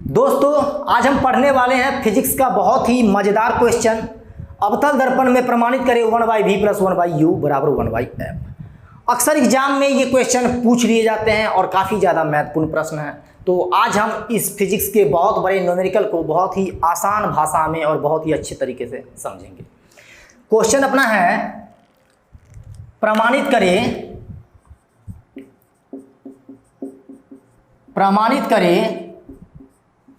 दोस्तों आज हम पढ़ने वाले हैं फिजिक्स का बहुत ही मजेदार क्वेश्चन। अवतल दर्पण में प्रमाणित करें 1/v + 1/u बराबर 1/f। अक्सर एग्जाम में ये क्वेश्चन पूछ लिए जाते हैं और काफ़ी ज़्यादा महत्वपूर्ण प्रश्न है। तो आज हम इस फिजिक्स के बहुत बड़े न्यूमेरिकल को बहुत ही आसान भाषा में और बहुत ही अच्छे तरीके से समझेंगे। क्वेश्चन अपना है, प्रमाणित करें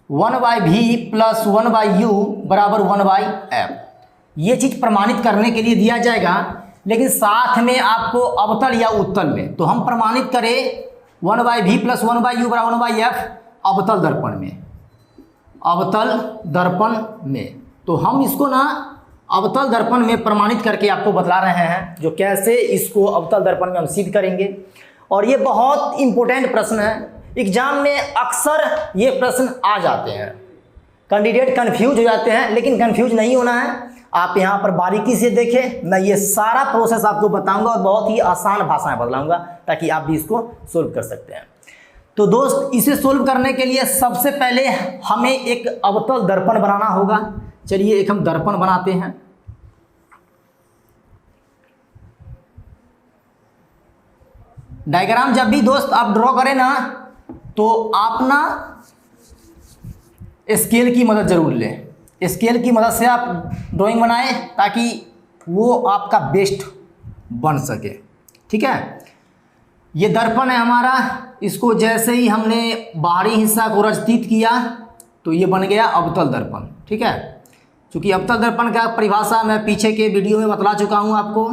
1/v + 1/u बराबर 1/f। ये चीज़ प्रमाणित करने के लिए दिया जाएगा, लेकिन साथ में आपको अवतल या उत्तल में। तो हम प्रमाणित करें 1/v + 1/u बराबर 1/f अवतल दर्पण में। तो हम इसको ना अवतल दर्पण में प्रमाणित करके आपको बता रहे हैं, जो कैसे इसको अवतल दर्पण में हम सिद्ध करेंगे। और ये बहुत इंपॉर्टेंट प्रश्न है, एग्जाम में अक्सर ये प्रश्न आ जाते हैं। कैंडिडेट कंफ्यूज हो जाते हैं, लेकिन कंफ्यूज नहीं होना है। आप यहाँ पर बारीकी से देखें, मैं ये सारा प्रोसेस आपको बताऊंगा और बहुत ही आसान भाषा में बतलाऊंगा, ताकि आप भी इसको सोल्व कर सकते हैं। तो दोस्त, इसे सोल्व करने के लिए सबसे पहले हमें एक अवतल दर्पण बनाना होगा। चलिए एक हम दर्पण बनाते हैं। डायग्राम जब भी दोस्त आप ड्रॉ करें ना, तो आप ना स्केल की मदद जरूर लें। स्केल की मदद से आप ड्राइंग बनाएं, ताकि वो आपका बेस्ट बन सके। ठीक है, ये दर्पण है हमारा। इसको जैसे ही हमने बाहरी हिस्सा को रचित किया, तो ये बन गया अवतल दर्पण। ठीक है, क्योंकि अवतल दर्पण का परिभाषा मैं पीछे के वीडियो में बतला चुका हूँ आपको।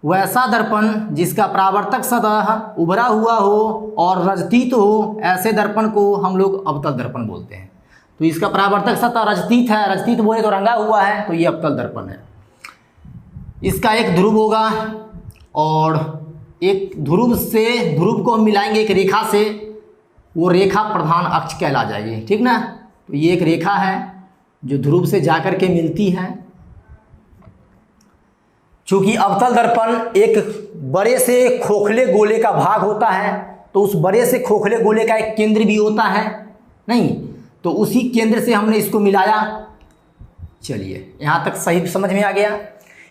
वैसा दर्पण जिसका परावर्तक सतह उभरा हुआ हो और रजतीत हो, ऐसे दर्पण को हम लोग अवतल दर्पण बोलते हैं। तो इसका परावर्तक सतह रजतीत है, रजतीत बोले तो रंगा हुआ है, तो ये अवतल दर्पण है। इसका एक ध्रुव होगा और एक ध्रुव को हम मिलाएंगे एक रेखा से, वो रेखा प्रधान अक्ष कहला जाएगी। ठीक ना, तो ये एक रेखा है जो ध्रुव से जाकर के मिलती है। चूंकि अवतल दर्पण एक बड़े से खोखले गोले का भाग होता है, तो उस बड़े से खोखले गोले का एक केंद्र भी होता है नहीं, तो उसी केंद्र से हमने इसको मिलाया। चलिए यहाँ तक सही समझ में आ गया।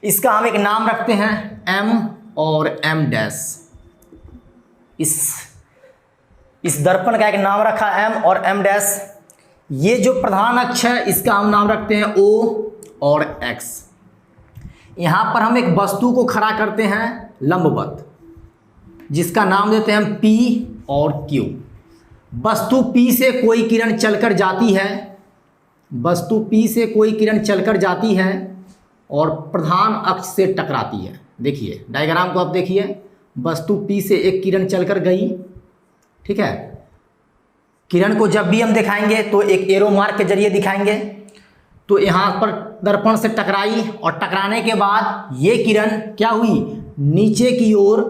इसका हम एक नाम रखते हैं m और m'। इस दर्पण का एक नाम रखा m और m'। ये जो प्रधान अक्ष है, इसका हम नाम रखते हैं o और x। यहाँ पर हम एक वस्तु को खड़ा करते हैं लंबवत, जिसका नाम देते हैं हम P और Q। वस्तु P से कोई किरण चलकर जाती है, और प्रधान अक्ष से टकराती है। देखिए डायग्राम को आप देखिए, वस्तु P से एक किरण चलकर गई। ठीक है, किरण को जब भी हम दिखाएंगे तो एक एरो मार्क के जरिए दिखाएंगे। तो यहाँ पर दर्पण से टकराई, और टकराने के बाद ये किरण क्या हुई, नीचे की ओर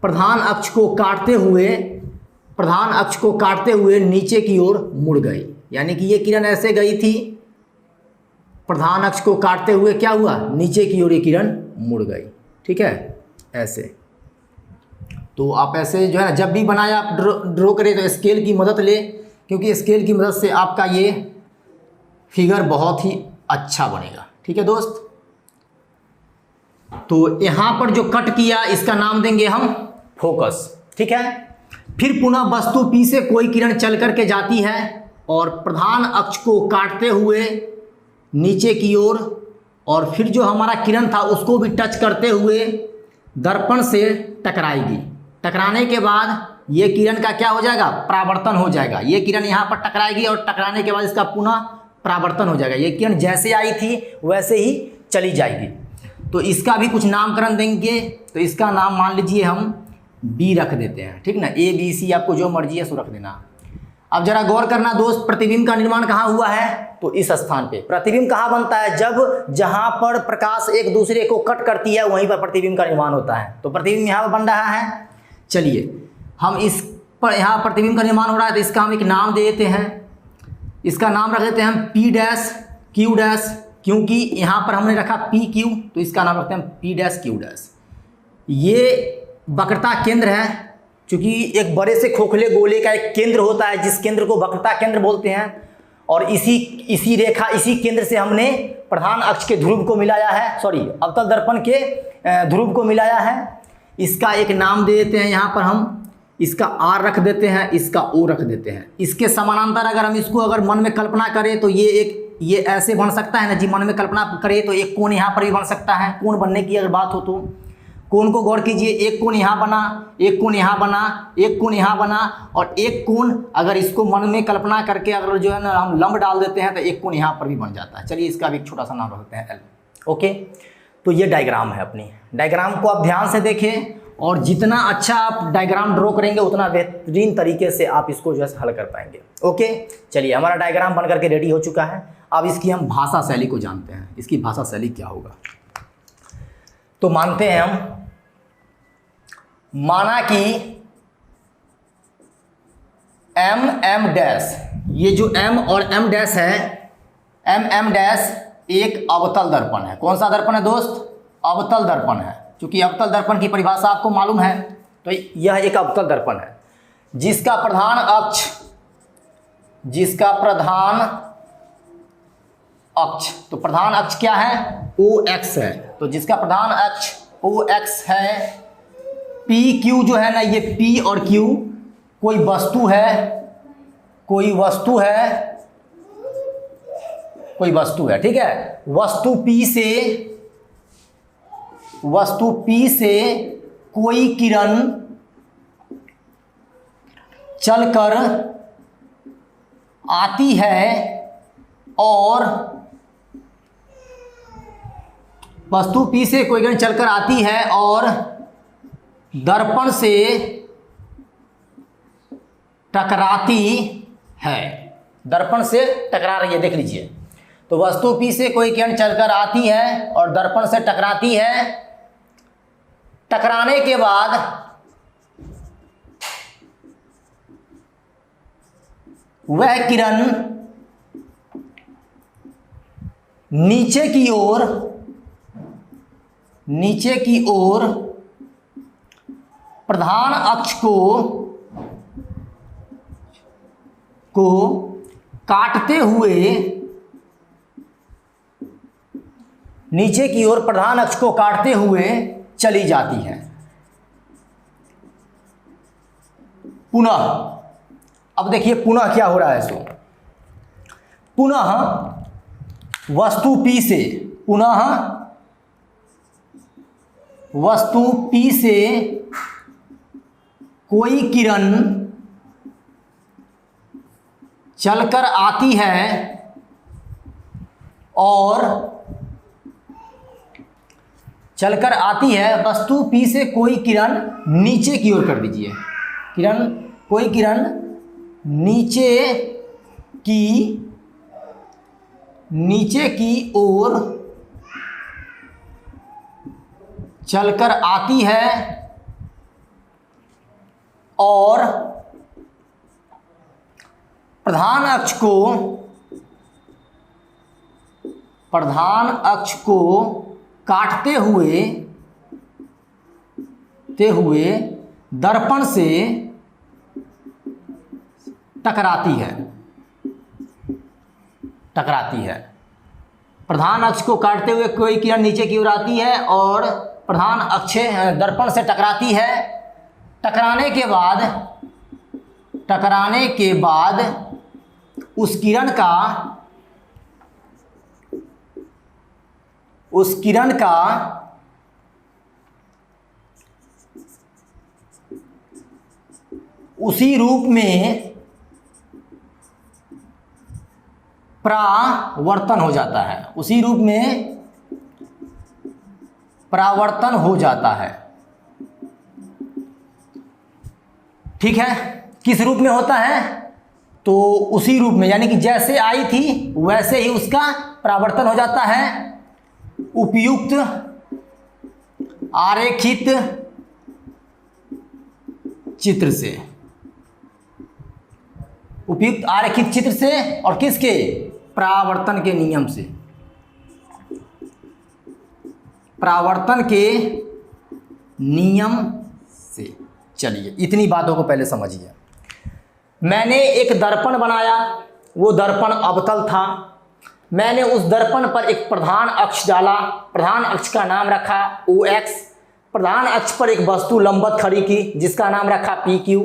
प्रधान अक्ष को काटते हुए नीचे की ओर मुड़ गई। यानी कि ये किरण ऐसे गई थी, प्रधान अक्ष को काटते हुए क्या हुआ, नीचे की ओर ये किरण मुड़ गई। ठीक है, ऐसे। तो आप ऐसे जो है ना, जब भी बनाए आप ड्रॉ करें तो स्केल की मदद ले, क्योंकि स्केल की मदद से आपका ये फिगर बहुत ही अच्छा बनेगा। ठीक है दोस्त, तो यहाँ पर जो कट किया, इसका नाम देंगे हम फोकस। ठीक है, फिर पुनः वस्तु P से कोई किरण चल करके जाती है और प्रधान अक्ष को काटते हुए नीचे की ओर, और फिर जो हमारा किरण था उसको भी टच करते हुए दर्पण से टकराएगी। टकराने के बाद ये किरण का क्या हो जाएगा, परावर्तन हो जाएगा। ये किरण यहाँ पर टकराएगी और टकराने के बाद इसका पुनः परावर्तन हो जाएगा। ये किरण जैसे आई थी वैसे ही चली जाएगी। तो इसका भी कुछ नामकरण देंगे। तो इसका नाम मान लीजिए हम B रख देते हैं। ठीक ना, ABC आपको जो मर्जी है सो रख देना। अब जरा गौर करना दोस्त, प्रतिबिंब का निर्माण कहाँ हुआ है, तो इस स्थान पे। प्रतिबिंब कहाँ बनता है, जहाँ पर प्रकाश एक दूसरे को कट करती है, वहीं पर प्रतिबिंब का निर्माण होता है। तो प्रतिबिंब यहाँ पर बन रहा है। चलिए हम इस पर, यहाँ प्रतिबिंब का निर्माण हो रहा है, तो इसका हम एक नाम दे देते हैं। इसका नाम रख देते हैं हम P', Q', क्योंकि यहाँ पर हमने रखा PQ, तो इसका नाम रखते हैं P', Q'। ये वक्रता केंद्र है, क्योंकि एक बड़े से खोखले गोले का एक केंद्र होता है जिस केंद्र को वक्रता केंद्र बोलते हैं, और इसी रेखा, इसी केंद्र से हमने प्रधान अक्ष के ध्रुव को मिलाया है, सॉरी अवतल दर्पण के ध्रुव को मिलाया है। इसका एक नाम दे देते हैं यहाँ पर हम, इसका R रख देते हैं, इसका O रख देते हैं। इसके समानांतर अगर हम इसको अगर मन में कल्पना करें तो ये ऐसे बन सकता है ना जी, मन में कल्पना करें तो एक कोण यहाँ पर भी बन सकता है। कोण बनने की अगर बात हो तो कोण को गौर कीजिए, एक कोण यहाँ बना, एक कोण यहाँ बना, एक कोण यहाँ बना, और एक कोण अगर इसको मन में कल्पना करके अगर जो है ना हम लंब डाल देते हैं तो एक कोण यहाँ पर भी बन जाता है। चलिए इसका भी एक छोटा सा नाम रखते हैं L। ओके, तो ये डायग्राम है अपनी। डायग्राम को आप ध्यान से देखें, और जितना अच्छा आप डायग्राम ड्रॉ करेंगे उतना बेहतरीन तरीके से आप इसको जो है हल कर पाएंगे। ओके, चलिए हमारा डायग्राम बन करके रेडी हो चुका है। अब इसकी हम भाषा शैली को जानते हैं, इसकी भाषा शैली क्या होगा। तो मानते हैं हम, माना कि M डैश, ये जो M और M डैश है, M डैश एक अवतल दर्पण है। कौन सा दर्पण है दोस्त? अवतल दर्पण है। क्योंकि अवतल दर्पण की परिभाषा आपको मालूम है, तो यह एक अवतल दर्पण है जिसका प्रधान अक्ष, तो प्रधान अक्ष क्या है? OX है। तो जिसका प्रधान अक्ष OX है, PQ जो है ना, ये P और Q कोई वस्तु है, ठीक है। वस्तु P से कोई किरण चलकर आती है और वस्तु P से कोई किरण चलकर आती है और दर्पण से टकराती है। दर्पण से टकरा रही है, देख लीजिए। तो वस्तु P से कोई किरण चलकर आती है और दर्पण से टकराती है। टकराने के बाद वह किरण नीचे की ओर प्रधान अक्ष को काटते हुए, नीचे की ओर प्रधान अक्ष को काटते हुए चली जाती है। पुनः, अब देखिए पुनः क्या हो रहा है। सो पुनः वस्तु P से कोई किरण चलकर आती है और वस्तु P से कोई किरण नीचे की ओर कर दीजिए, कोई किरण नीचे की ओर चलकर आती है और प्रधान अक्ष को काटते हुए दर्पण से टकराती है। प्रधान अक्ष को काटते हुए कोई किरण नीचे की ओर आती है और प्रधान अक्ष दर्पण से टकराती है। टकराने के बाद उस किरण का उसी रूप में परावर्तन हो जाता है, ठीक है। किस रूप में होता है? तो उसी रूप में, यानी कि जैसे आई थी वैसे ही उसका परावर्तन हो जाता है। उपयुक्त आरेखित चित्र से और किसके? परावर्तन के नियम से। चलिए इतनी बातों को पहले समझिए। मैंने एक दर्पण बनाया, वो दर्पण अवतल था। मैंने उस दर्पण पर एक प्रधान अक्ष डाला, प्रधान अक्ष का नाम रखा OX। प्रधान अक्ष पर एक वस्तु लंबवत खड़ी की जिसका नाम रखा PQ।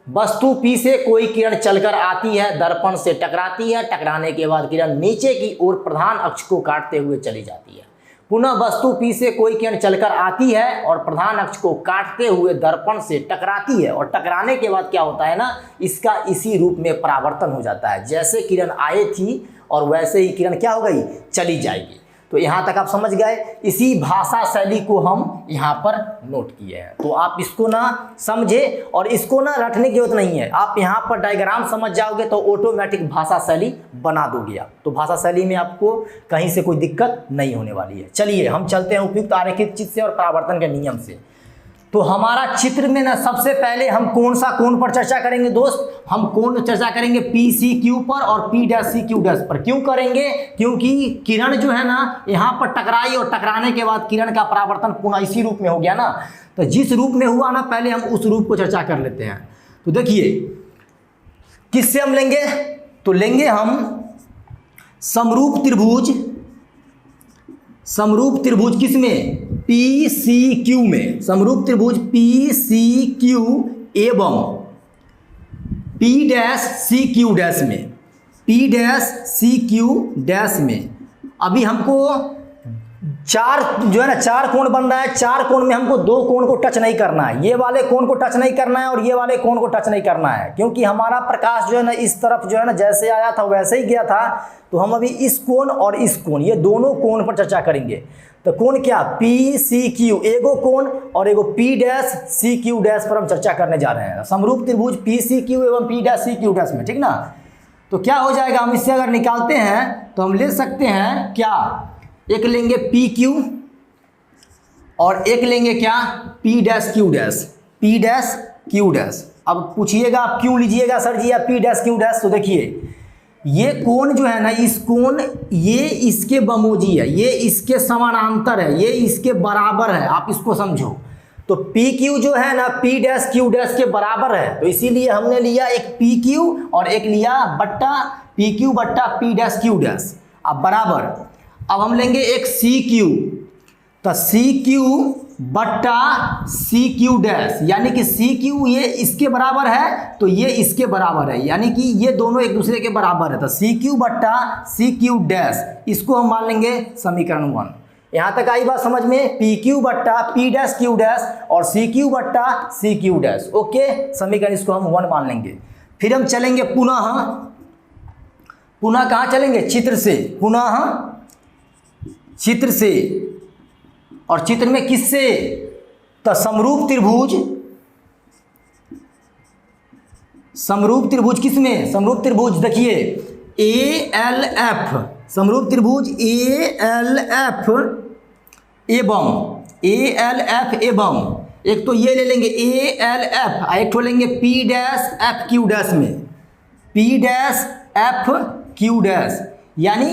वस्तु P से कोई किरण चलकर आती है, दर्पण से टकराती है, टकराने के बाद किरण नीचे की ओर प्रधान अक्ष को काटते हुए चली जाती है। पुनः वस्तु P से कोई किरण चलकर आती है और प्रधान अक्ष को काटते हुए दर्पण से टकराती है, और टकराने के बाद क्या होता है ना, इसका इसी रूप में परावर्तन हो जाता है। जैसे किरण आई थी और वैसे ही किरण क्या हो गई, चली जाएगी। तो यहाँ तक आप समझ गए। इसी भाषा शैली को हम यहाँ पर नोट किए हैं। तो आप इसको ना समझे और इसको ना रटने की जरूरत नहीं है। आप यहाँ पर डायग्राम समझ जाओगे तो ऑटोमेटिक भाषा शैली बना दोगे आप। तो भाषा शैली में आपको कहीं से कोई दिक्कत नहीं होने वाली है। चलिए हम चलते हैं उपयुक्त आरेखित चित्र से और परावर्तन के नियम से। तो हमारा चित्र में ना सबसे पहले हम कौन सा कोण पर चर्चा करेंगे दोस्त, हम कोण चर्चा करेंगे PCQ पर और P'-CQ' पर। क्यों करेंगे, क्योंकि किरण जो है ना यहाँ पर टकराई और टकराने के बाद किरण का परावर्तन पुनः इसी रूप में हो गया ना। तो जिस रूप में हुआ ना, पहले हम उस रूप को चर्चा कर लेते हैं। तो देखिए किससे हम लेंगे, तो लेंगे हम समरूप त्रिभुज। समरूप त्रिभुज किसमें, PCQ में। समरूप त्रिभुज PCQ एवं P'-CQ' में, P'-CQ' में। अभी हमको चार जो है ना, चार कोण बन रहा है। चार कोण में हमको दो कोण को टच नहीं करना है। ये वाले कोण को टच नहीं करना है और ये वाले कोण को टच नहीं करना है, क्योंकि हमारा प्रकाश जो है ना इस तरफ जो है ना जैसे आया था वैसे ही गया था। तो हम अभी इस कोण और इस कोण, ये दोनों कोण पर चर्चा करेंगे। तो कोण क्या, PCQ एगो कोण और एगो P'-CQ' पर हम चर्चा करने जा रहे हैं। समरूप त्रिभुज PCQ एवं P'-CQ' में, ठीक ना। तो क्या हो जाएगा, हम इससे अगर निकालते हैं तो हम ले सकते हैं क्या, एक लेंगे PQ और एक लेंगे क्या, P'-Q'। P'-Q'। अब पूछिएगा आप क्यों लीजिएगा सर जी आप P'-Q'। तो देखिए ये कोण जो है ना, इस कोण ये इसके बमोजी है, ये इसके समानांतर है, ये इसके बराबर है। आप इसको समझो। तो PQ जो है ना P'-Q' के बराबर है, तो इसीलिए हमने लिया एक PQ और एक लिया बट्टा PQ बट्टा P'-Q'। अब बराबर, अब हम लेंगे एक CQ, तो CQ बट्टा CQ', यानी कि CQ ये इसके बराबर है तो ये इसके बराबर है, यानी कि ये दोनों एक दूसरे के बराबर है। तो CQ बट्टा CQ', इसको हम मान लेंगे समीकरण 1। यहाँ तक आई बात समझ में, PQ बट्टा P'-Q' और CQ बट्टा CQ'। ओके, समीकरण इसको हम 1 मान लेंगे। फिर हम चलेंगे पुनः कहाँ चलेंगे, चित्र से। पुनः चित्र से, और चित्र में किससे, तो समरूप त्रिभुज। समरूप त्रिभुज किसमें, समरूप त्रिभुज देखिए ALF, समरूप त्रिभुज ALF एवं एक तो ये ले लेंगे ALF, एक तो लेंगे P'-FQ' में, P'-FQ'। यानी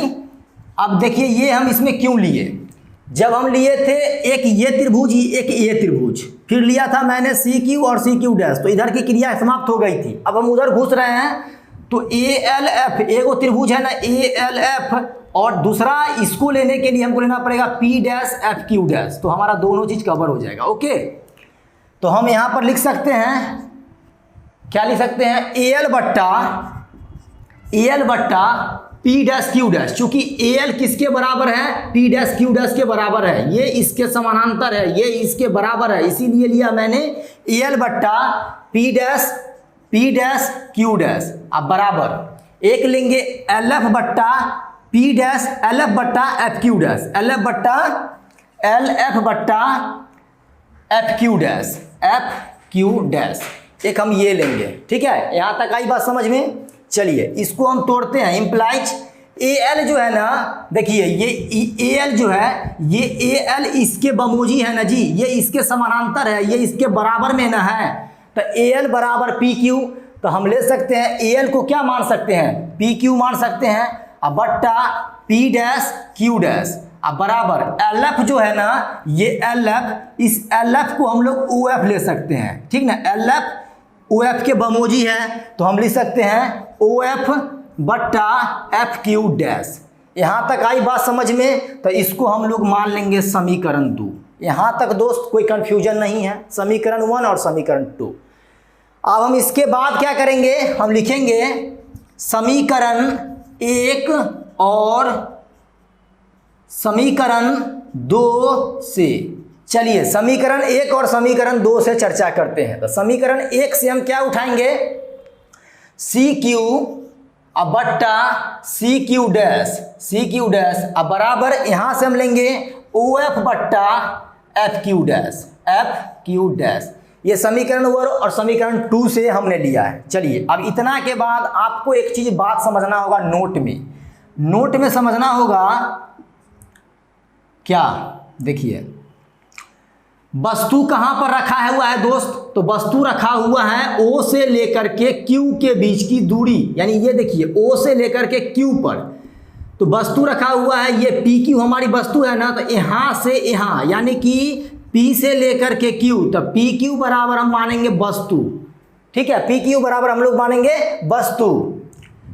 अब देखिए ये हम इसमें क्यों लिए, जब हम लिए थे एक ये त्रिभुज एक ये त्रिभुज, फिर लिया था मैंने CQ और CQ', तो इधर की क्रिया समाप्त हो गई थी। अब हम उधर घुस रहे हैं तो ALF एगो त्रिभुज है ना ALF, और दूसरा इसको लेने के लिए हमको लेना पड़ेगा P'-FQ'। तो हमारा दोनों चीज कवर हो जाएगा। ओके, तो हम यहां पर लिख सकते हैं, क्या लिख सकते हैं, AL बट्टा P'-Q'। चूंकि AL किसके बराबर है, P'-Q' के बराबर है, ये इसके समानांतर है, ये इसके बराबर है, इसीलिए लिया मैंने AL बट्टा P'-Q'। अब बराबर एक लेंगे LF बट्टा LF बट्टा FQ'। एक हम ये लेंगे, ठीक है। यहां तक आई बात समझ में। चलिए इसको हम तोड़ते हैं। इम्प्लाइज AL जो है ना, देखिए ये AL जो है, ये AL इसके बमोजी है ना जी, ये इसके समानांतर है, ये इसके बराबर में ना है। तो AL बराबर PQ, तो हम ले सकते हैं AL को क्या मान सकते हैं, PQ मान सकते हैं, अब बट्टा P'-Q'। अब बराबर एल एफ जो है ना, ये एल एफ, इस एल एफ को हम लोग ओ एफ ले सकते हैं, ठीक ना। एल एफ ओ एफ के बमोजी है, तो हम लिख सकते हैं ओ एफ बट्टा एफ क्यू डैश। यहां तक आई बात समझ में, तो इसको हम लोग मान लेंगे समीकरण 2। यहां तक दोस्त कोई कंफ्यूजन नहीं है, समीकरण 1 और समीकरण 2। अब हम इसके बाद क्या करेंगे, हम लिखेंगे समीकरण 1 और समीकरण 2 से। चलिए समीकरण 1 और समीकरण 2 से चर्चा करते हैं। तो समीकरण 1 से हम क्या उठाएंगे, सी क्यू अब बट्टा सी क्यू डैश अब बराबर यहां से हम लेंगे ओ एफ बट्टा एफ क्यू डैश। ये समीकरण 1 और समीकरण 2 से हमने लिया है। चलिए अब इतना के बाद आपको एक चीज बात समझना होगा, नोट में समझना होगा क्या, देखिए वस्तु कहां पर रखा हुआ है दोस्त, तो वस्तु रखा हुआ है ओ से लेकर के क्यू के बीच की दूरी, यानी ये देखिए ओ से लेकर के क्यू पर तो वस्तु रखा हुआ है, ये पी क्यू हमारी वस्तु है ना। तो यहां से यहां यानी कि पी से लेकर के क्यू, तो पी क्यू बराबर हम मानेंगे वस्तु, ठीक है। पी क्यू बराबर हम लोग मानेंगे वस्तु,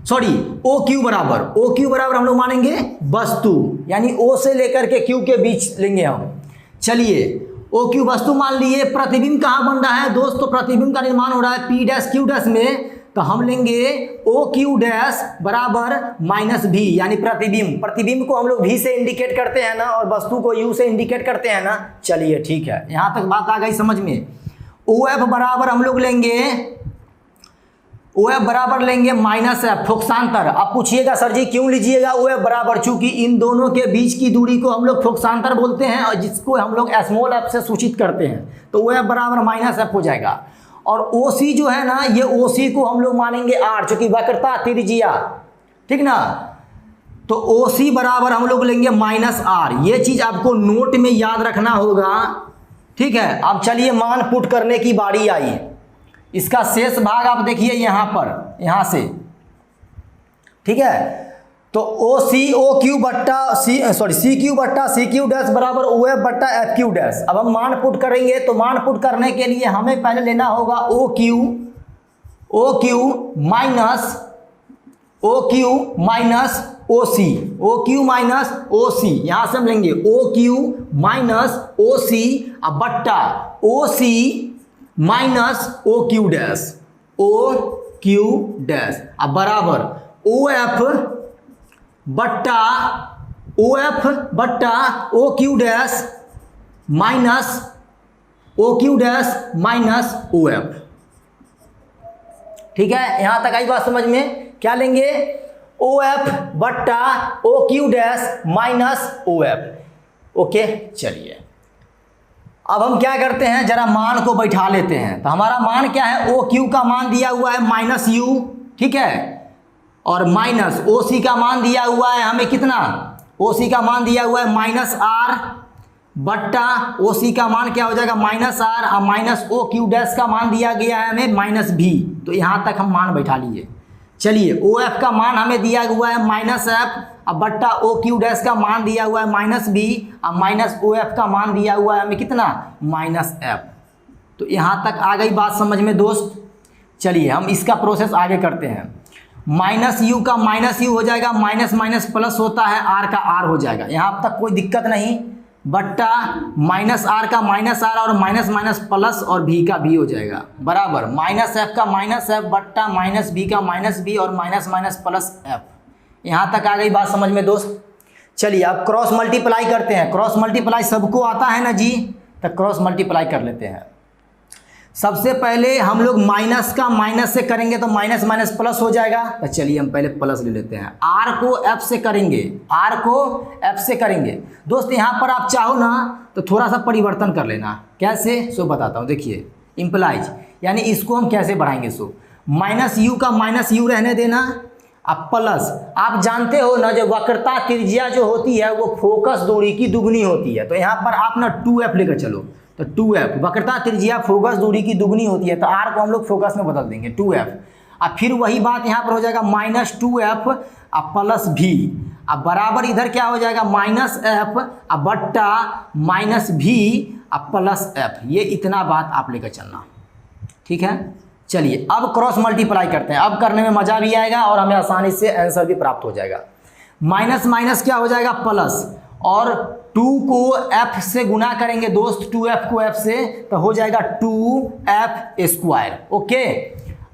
सॉरी ओ क्यू बराबर हम लोग मानेंगे वस्तु, यानी ओ से लेकर के क्यू के बीच लेंगे हम। चलिए ओ क्यू वस्तु मान लिए। प्रतिबिंब कहाँ बन रहा है दोस्त, तो प्रतिबिंब का निर्माण हो रहा है पी डैश क्यू डैश में, तो हम लेंगे ओ क्यू डैश बराबर माइनस भी, यानी प्रतिबिंब को हम लोग भी से इंडिकेट करते हैं ना, और वस्तु को यू से इंडिकेट करते हैं ना। चलिए ठीक है, यहां तक बात आ गई समझ में। ओ एफ बराबर हम लोग लेंगे, ओ एफ बराबर लेंगे माइनस एफ फोक्सांतर। अब पूछिएगा सर जी क्यों लीजिएगा ओ एफ बराबर, चूंकि इन दोनों के बीच की दूरी को हम लोग फोक्सांतर बोलते हैं, और जिसको हम लोग स्मॉल एफ से सूचित करते हैं, तो ओ एफ बराबर माइनस एफ हो जाएगा। और ओ सी जो है ना, ये ओ सी को हम लोग मानेंगे आर, चूंकि वक्रता त्रिज्या, ठीक ना। तो ओ सी बराबर हम लोग लेंगे माइनस आर। ये चीज आपको नोट में याद रखना होगा, ठीक है। अब चलिए मान पुट करने की बारी आई। इसका शेष भाग आप देखिए यहां पर, यहां से, ठीक है। तो ओ सी ओ क्यू बट्टा सी क्यू बट्टा सी क्यू डैश बराबर ओ एफ बट्टा एफ क्यू डैश। अब हम मान पुट करेंगे, तो मान पुट करने के लिए हमें पहले लेना होगा ओ क्यू माइनस ओ सी, यहां से हम लेंगे O Q minus O C अब बट्टा O C minus O Q dash अब बराबर ओ एफ बट्टा O Q dash minus O F, ठीक है। यहां तक आई बात समझ में। क्या लेंगे, ओ एफ बट्टा O Q dash minus O F. Okay चलिए अब हम क्या करते हैं, जरा मान को बैठा लेते हैं। तो हमारा मान क्या है, ओ क्यू का मान दिया हुआ है माइनस यू, ठीक है, और माइनस ओ सी का मान दिया हुआ है हमें कितना, ओ सी का मान दिया हुआ है माइनस आर बट्टा ओ सी का मान क्या हो जाएगा माइनस आर, और माइनस ओ क्यू डैश का मान दिया गया है हमें माइनस भी। तो यहाँ तक हम मान बैठा लिए। चलिए ओ एफ का मान हमें दिया हुआ है माइनस एफ, अब बट्टा ओ क्यू डैश का मान दिया हुआ है माइनस बी, अब माइनस ओ एफ का मान दिया हुआ है हमें कितना माइनस एफ। तो यहाँ तक आ गई बात समझ में दोस्त। चलिए हम इसका प्रोसेस आगे करते हैं। माइनस यू का माइनस यू हो जाएगा, माइनस माइनस प्लस होता है, आर का आर हो जाएगा, यहाँ तक कोई दिक्कत नहीं। बट्टा माइनस आर का माइनस आर और माइनस माइनस प्लस और भी का भी हो जाएगा बराबर माइनस एफ का माइनस एफ बट्टा माइनस बी का माइनस बी और माइनस माइनस प्लस एफ। यहाँ तक आ गई बात समझ में दोस्त। चलिए अब क्रॉस मल्टीप्लाई करते हैं। क्रॉस मल्टीप्लाई सबको आता है ना जी, तो क्रॉस मल्टीप्लाई कर लेते हैं। सबसे पहले हम लोग माइनस का माइनस से करेंगे तो माइनस माइनस प्लस हो जाएगा। तो चलिए हम पहले प्लस ले लेते हैं। आर को एफ से करेंगे, आर को एफ से करेंगे। दोस्त यहाँ पर आप चाहो ना तो थोड़ा सा परिवर्तन कर लेना। कैसे सो बताता हूँ। देखिए इम्प्लाइज यानी इसको हम कैसे बढ़ाएंगे। सो माइनस यू का माइनस यू रहने देना, अब प्लस। आप जानते हो ना जो वक्रता त्रिज्या जो होती है वो फोकस दूरी की दुगनी होती है। तो यहाँ पर आप ना 2f लेकर चलो, तो 2f वक्रता त्रिज्या फोकस दूरी की दुगनी होती है, तो r को हम लोग फोकस में बदल देंगे 2f। अब फिर वही बात यहाँ पर हो जाएगा -2f अब प्लस भी, अब बराबर इधर क्या हो जाएगा -f अब बट्टा -v अब प्लस f। ये इतना बात आप लेकर चलना, ठीक है। चलिए अब क्रॉस मल्टीप्लाई करते हैं, अब करने में मज़ा भी आएगा और हमें आसानी से आंसर भी प्राप्त हो जाएगा। माइनस माइनस क्या हो जाएगा प्लस, और 2 को f से गुना करेंगे दोस्त, 2f को f से तो हो जाएगा 2f²। ओके,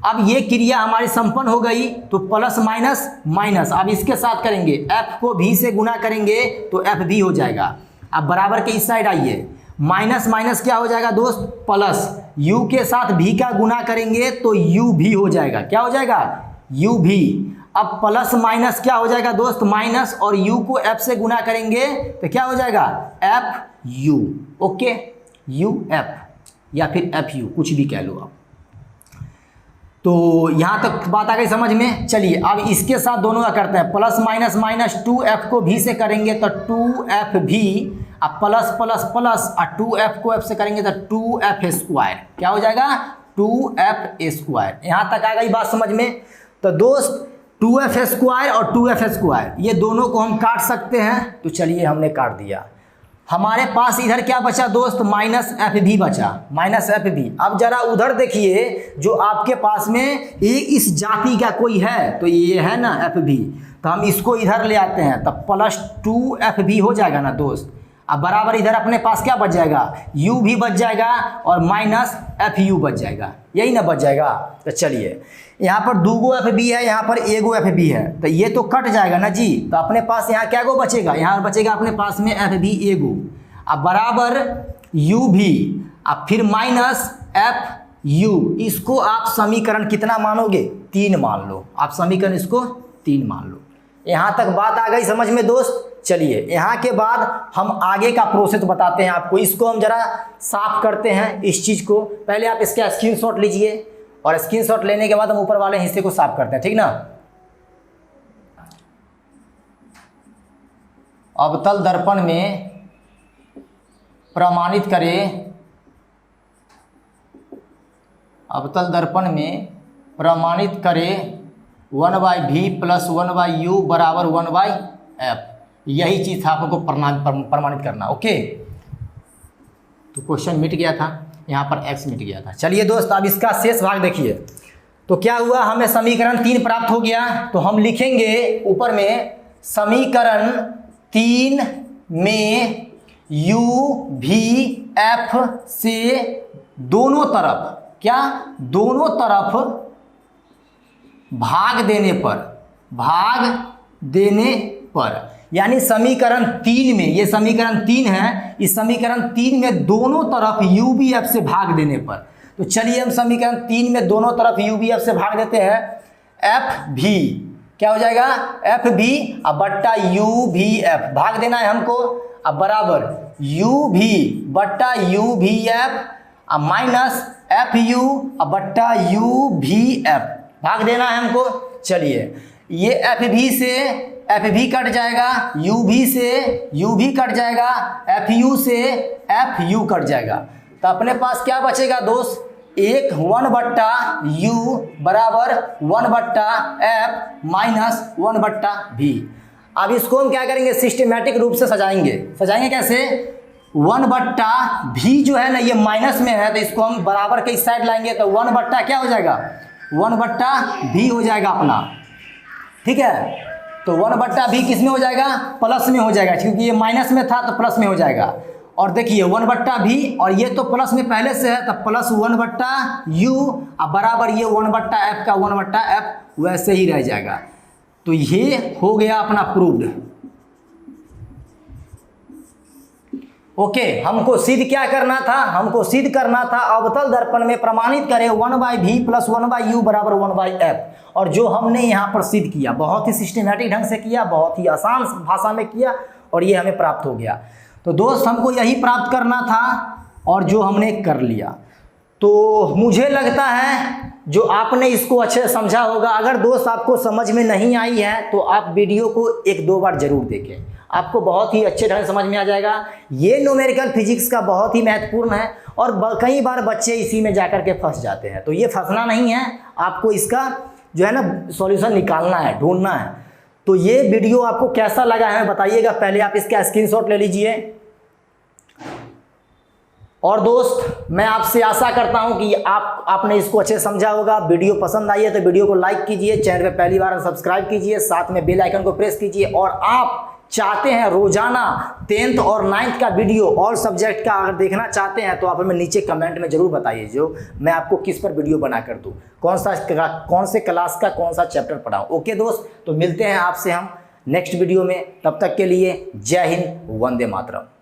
अब ये क्रिया हमारी संपन्न हो गई, तो प्लस माइनस माइनस, अब इसके साथ करेंगे f को v से गुना करेंगे तो f भी हो जाएगा। अब बराबर के इस साइड आइए, माइनस माइनस क्या हो जाएगा दोस्त प्लस, u के साथ v का गुना करेंगे तो u भी हो जाएगा, क्या हो जाएगा u भी। अब प्लस माइनस क्या हो जाएगा दोस्त माइनस, और u को f से गुना करेंगे तो क्या हो जाएगा fu। ओके, uf या फिर fu कुछ भी कह लो आप। तो यहाँ तक बात आ गई समझ में। चलिए अब इसके साथ दोनों का करते हैं, प्लस माइनस माइनस 2f को v से करेंगे तो 2fv, अब प्लस प्लस प्लस और 2f को f से करेंगे तो 2f², क्या हो जाएगा 2f²। यहाँ तक आ गई बात समझ में। तो दोस्त 2f² और 2f² ये दोनों को हम काट सकते हैं, तो चलिए हमने काट दिया। हमारे पास इधर क्या बचा दोस्त -fv बचा, -fv। अब जरा उधर देखिए, जो आपके पास में इस जाति का कोई है तो ये है ना fv, तो हम इसको इधर ले आते हैं तब प्लस 2fv हो जाएगा ना दोस्त। अब बराबर इधर अपने पास क्या बच जाएगा u भी बच जाएगा और -fu बच जाएगा, यही ना बच जाएगा। तो चलिए यहाँ पर 2 fb है, यहाँ पर 1 fb है, तो ये तो कट जाएगा ना जी। तो अपने पास यहाँ क्या गो बचेगा, यहाँ बचेगा अपने पास में fb 1। अब बराबर u भी, अब फिर -fu। इसको आप समीकरण कितना मानोगे 3 मान लो, आप समीकरण इसको 3 मान लो। यहाँ तक बात आ गई समझ में दोस्त। चलिए यहाँ के बाद हम आगे का प्रोसेस बताते हैं आपको, इसको हम जरा साफ करते हैं इस चीज़ को। पहले आप इसका स्क्रीनशॉट लीजिए और स्क्रीनशॉट लेने के बाद हम ऊपर वाले हिस्से को साफ करते हैं, ठीक ना। अवतल दर्पण में प्रमाणित करें, अवतल दर्पण में प्रमाणित करें 1/v + 1/u बराबर 1/f। यही चीज़ था आपको प्रमाणित करना। ओके, तो क्वेश्चन मिट गया था, यहाँ पर x मिट गया था। चलिए दोस्त अब इसका शेष भाग देखिए। तो क्या हुआ, हमें समीकरण 3 प्राप्त हो गया, तो हम लिखेंगे ऊपर में समीकरण 3 में u v f से दोनों तरफ, क्या दोनों तरफ भाग देने पर, यानी समीकरण 3 में, ये समीकरण 3 है, इस समीकरण 3 में दोनों तरफ u v f से भाग देने पर। तो चलिए हम समीकरण 3 में दोनों तरफ u v f से भाग देते हैं, f v क्या हो जाएगा f v अब बट्टा u v f, भाग देना है हमको। अब बराबर u v बट्टा u v f अब माइनस f u अब बट्टा u v f, भाग देना है हमको। चलिए ये f v से एफ भी कट जाएगा, यू भी से यू भी कट जाएगा, एफ यू से एफ यू कट जाएगा। तो अपने पास क्या बचेगा दोस्त, 1/u बराबर 1/f माइनस 1/v। अब इसको हम क्या करेंगे, सिस्टमेटिक रूप से सजाएंगे कैसे, 1/v जो है ना ये माइनस में है, तो इसको हम बराबर के इस साइड लाएंगे तो 1/ क्या हो जाएगा 1/v हो जाएगा अपना, ठीक है। तो 1/v किस में हो जाएगा, प्लस में हो जाएगा, क्योंकि ये माइनस में था तो प्लस में हो जाएगा। और देखिए 1/v और ये तो प्लस में पहले से है, तो प्लस 1/u अब बराबर ये 1/f का 1/f वैसे ही रह जाएगा। तो ये हो गया अपना प्रूव्ड। ओके, हमको सिद्ध क्या करना था, हमको सिद्ध करना था अवतल दर्पण में प्रमाणित करें 1/v + 1/u बराबर 1/f। और जो हमने यहाँ पर सिद्ध किया, बहुत ही सिस्टमेटिक ढंग से किया, बहुत ही आसान भाषा में किया और ये हमें प्राप्त हो गया। तो दोस्त हमको यही प्राप्त करना था और जो हमने कर लिया। तो मुझे लगता है जो आपने इसको अच्छे से समझा होगा। अगर दोस्त आपको समझ में नहीं आई है तो आप वीडियो को 1-2 बार जरूर देखें, आपको बहुत ही अच्छे ढंग से समझ में आ जाएगा। ये न्यूमेरिकल फिजिक्स का बहुत ही महत्वपूर्ण है और कई बार बच्चे इसी में जाकर के फंस जाते हैं। तो ये फंसना नहीं है, आपको इसका जो है ना सॉल्यूशन निकालना है, ढूंढना है। तो ये वीडियो आपको कैसा लगा है बताइएगा, पहले आप इसका स्क्रीनशॉट ले लीजिए। और दोस्त मैं आपसे आशा करता हूं कि आपने इसको अच्छे समझा होगा। वीडियो पसंद आई है तो वीडियो को लाइक कीजिए, चैनल पे पहली बार सब्सक्राइब कीजिए, साथ में बेल आइकन को प्रेस कीजिए। और आप चाहते हैं रोजाना 10th और 9th का वीडियो और सब्जेक्ट का अगर देखना चाहते हैं तो आप हमें नीचे कमेंट में जरूर बताइए, जो मैं आपको किस पर वीडियो बना कर दूँ, कौन से क्लास का कौन सा चैप्टर पढ़ाऊँ। ओके दोस्त, तो मिलते हैं आपसे हम नेक्स्ट वीडियो में, तब तक के लिए जय हिंद, वंदे मातरम।